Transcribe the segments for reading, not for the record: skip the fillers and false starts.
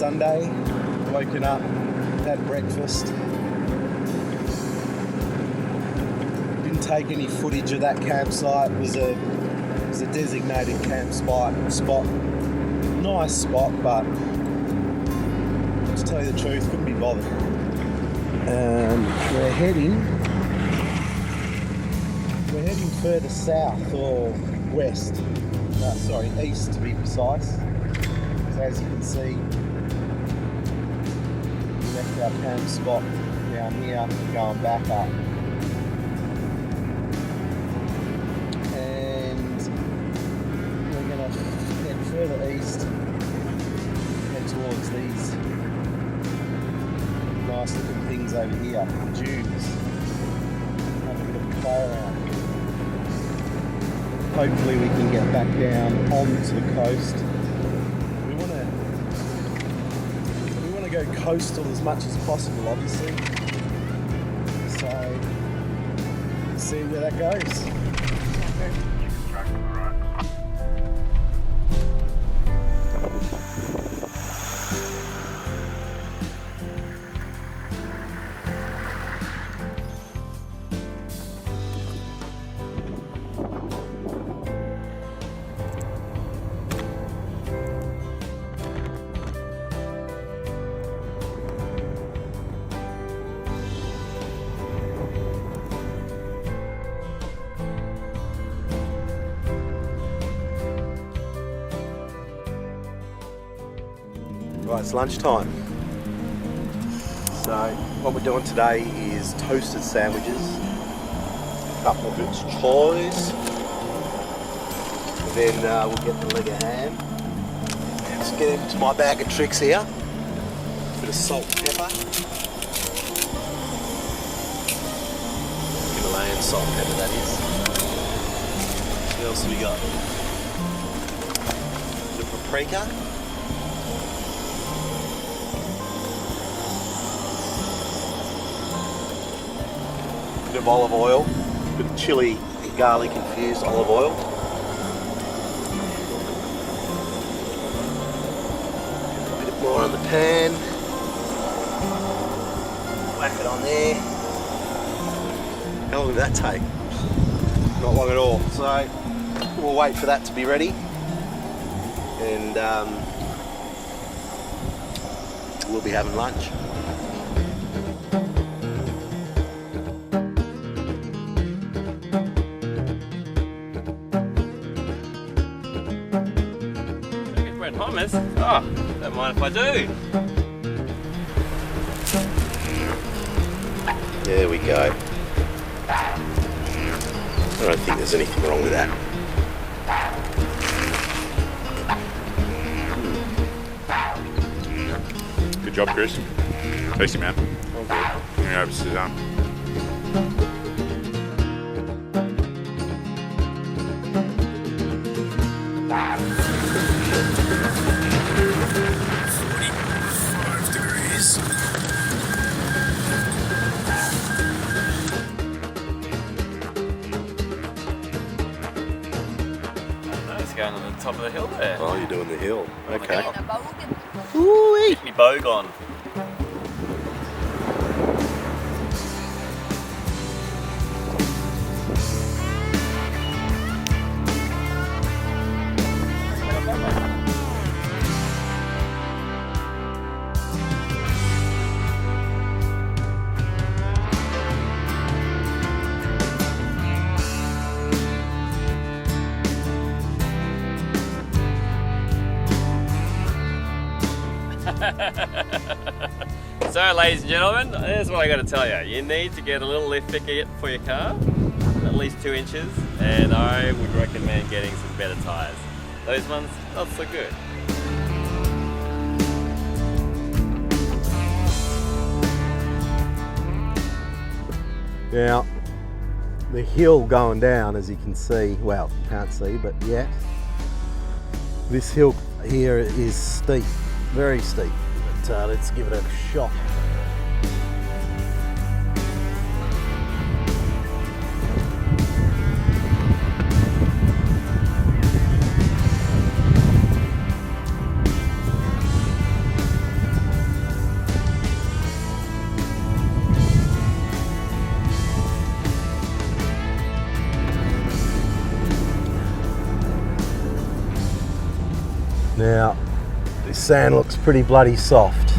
Sunday, woken up, had breakfast. Didn't take any footage of that campsite. It was a designated camp spot. Nice spot, but to tell you the truth, couldn't be bothered. We're heading further south or west. East to be precise. So as you can see, we left our camp spot down here, going back up. And we're going to head further east, head towards these nice looking things over here, dunes. Have a bit of a play around. Hopefully we can get back down onto the coast. We want to go coastal as much as possible, obviously. So let's see where that goes. Right, it's lunchtime. So what we're doing today is toasted sandwiches, a couple of bits of choys, and then we'll get the leg of ham. Let's get into my bag of tricks here. Bit of salt and pepper. Himalayan salt and pepper, that is. What else have we got? The paprika. Bit of olive oil, bit of chili and garlic infused olive oil. A bit more on the pan. Whack it on there. How long did that take? Not long at all. So we'll wait for that to be ready, and we'll be having lunch. Hummus? Oh, don't mind if I do. There we go. I don't think there's anything wrong with that. Good job, Chris. Tasty, man. Okay. Bring it over to Suzanne. Going on the top of the hill there. Oh, you're doing the hill. Okay. Get me bogue on. So ladies and gentlemen, here's what I got to tell you. You need to get a little lift ticket for your car, at least 2 inches, and I would recommend getting some better tyres. Those ones, not so good. Now, the hill going down, as you can see, well, you can't see, but yet, this hill here is steep, very steep. But let's give it a shot. Now, this sand looks pretty bloody soft.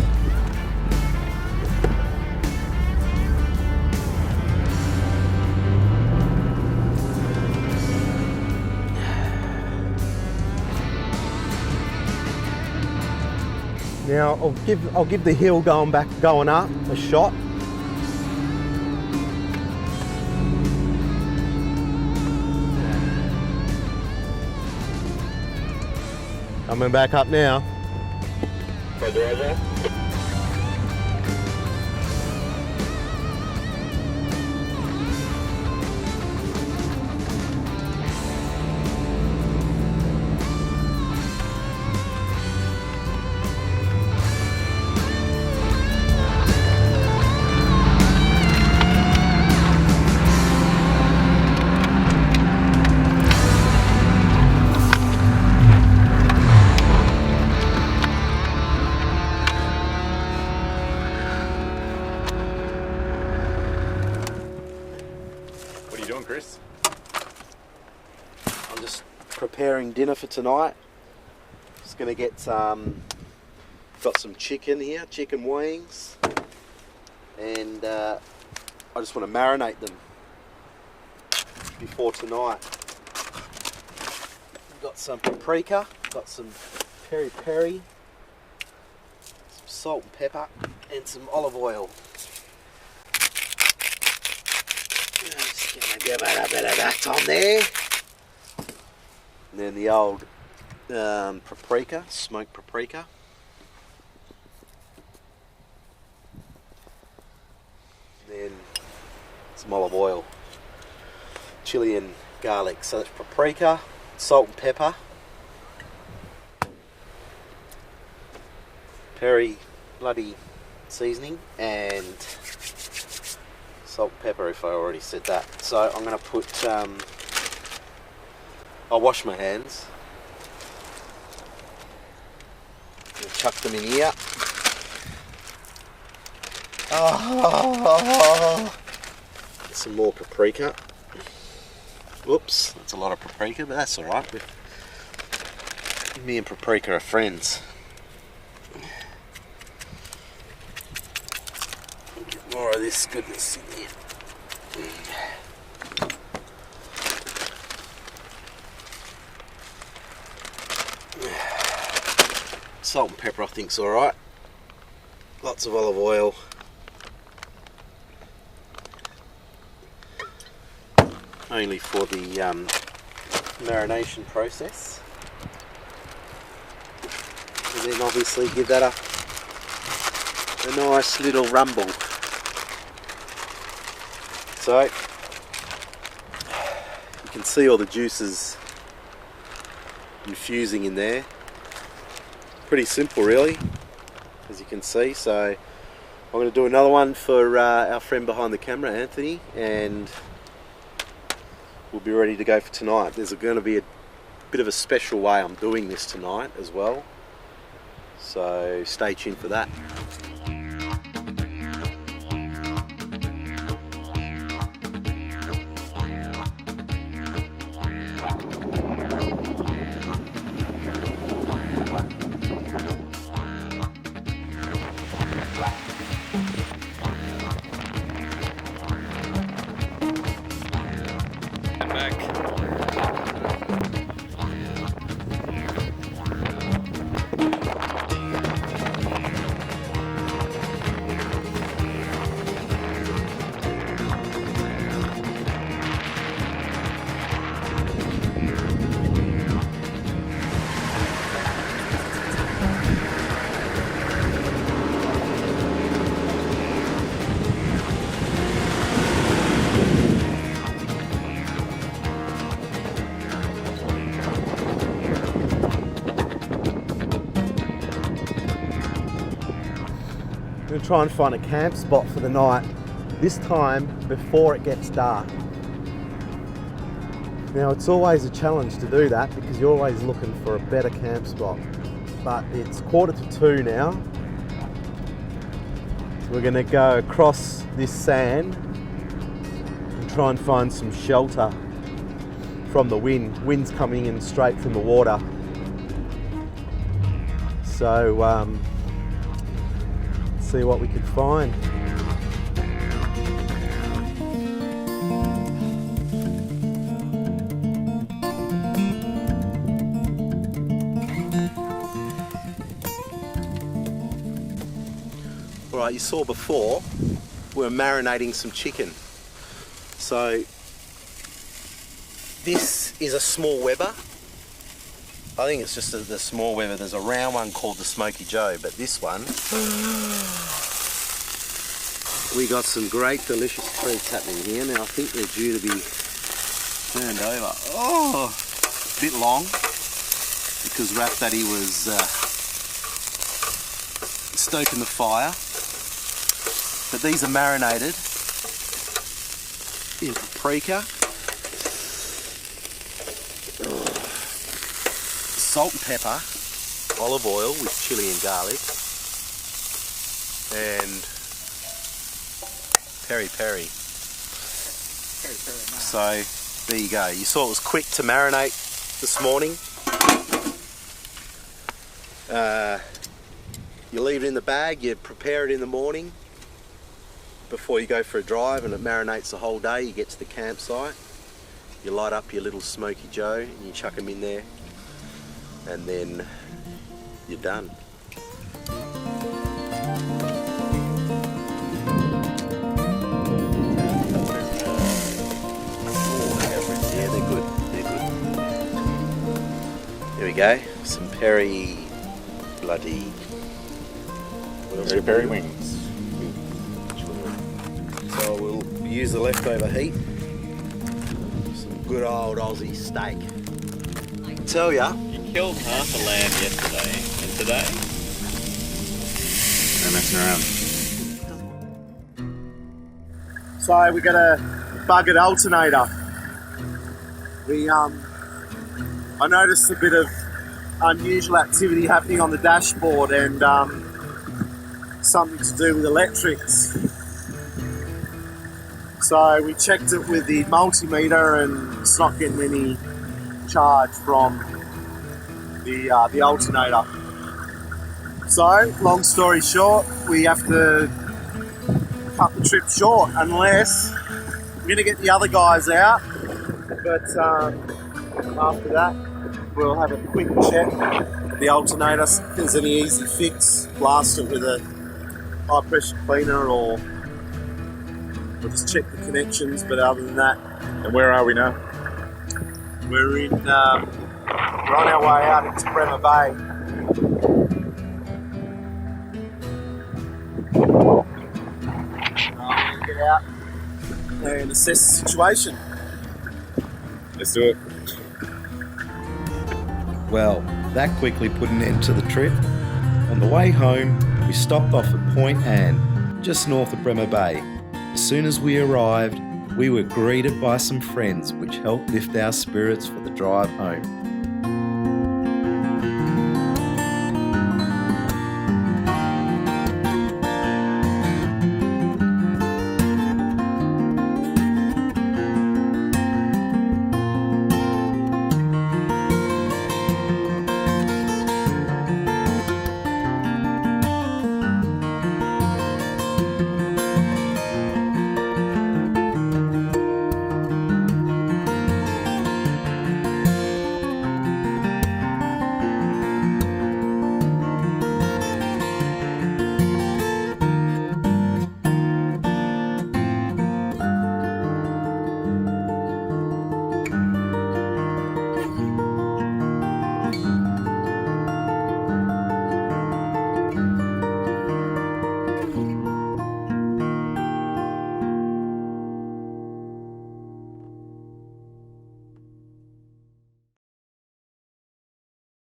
Now I'll give the hill going up a shot. Coming back up now. What are you doing, Chris? I'm just preparing dinner for tonight. Just gonna get got some chicken here, chicken wings, and I just want to marinate them before tonight. Got some paprika, got some peri, some salt and pepper, and some olive oil. Just gonna give it a bit of that on there. And then the old paprika, smoked paprika. Then some olive oil, chili and garlic. So that's paprika, salt and pepper, peri bloody seasoning, and salt and pepper if I already said that. So I'm going to put, I'll wash my hands. I'll chuck them in here. Oh, some more paprika. Whoops, that's a lot of paprika, but that's alright. Me and paprika are friends. Get more of this goodness in here. Salt and pepper I think's alright. Lots of olive oil. Only for the marination process. And then obviously give that a nice little rumble. So you can see all the juices infusing in there. Pretty simple really, as you can see. So I'm going to do another one for our friend behind the camera, Anthony, and we'll be ready to go for tonight. There's going to be a bit of a special way I'm doing this tonight as well, so stay tuned for that. I'm going to try and find a camp spot for the night, this time before it gets dark. Now it's always a challenge to do that because you're always looking for a better camp spot, but it's 1:45 now. So we're going to go across this sand and try and find some shelter from the wind. Wind's coming in straight from the water. So see what we can find. Alright, you saw before we were marinating some chicken. So this is a small Weber. I think it's just the small Weber. There's a round one called the Smoky Joe, but this one, we got some great delicious treats happening here. Now I think they're due to be turned over. Oh, a bit long because Rap Daddy was stoking the fire. But these are marinated in paprika, salt and pepper, olive oil with chili and garlic, and peri-peri. So there you go. You saw it was quick to marinate this morning. You leave it in the bag, you prepare it in the morning before you go for a drive, and it marinates the whole day. You get to the campsite, you light up your little Smoky Joe and you chuck them in there, and then you're done. Yeah, they're good. There we go. Some peri bloody. Peri wings. So we'll use the leftover heat. Some good old Aussie steak. I tell ya. You killed half a lamb yesterday, and today? No messing around. So we got a buggered alternator. I noticed a bit of unusual activity happening on the dashboard, and something to do with electrics. So we checked it with the multimeter, and it's not getting any charge from the alternator. So, long story short, we have to cut the trip short, unless we're going to get the other guys out. But after that, we'll have a quick check the alternator. If there's any easy fix, blast it with a high pressure cleaner, or we'll just check the connections. But other than that, And where are we now? we're on our way out into Bremer Bay. We're going to get out and assess the situation. Let's do it. Well, that quickly put an end to the trip. On the way home, we stopped off at Point Anne, just north of Bremer Bay. As soon as we arrived, we were greeted by some friends, which helped lift our spirits for the drive home.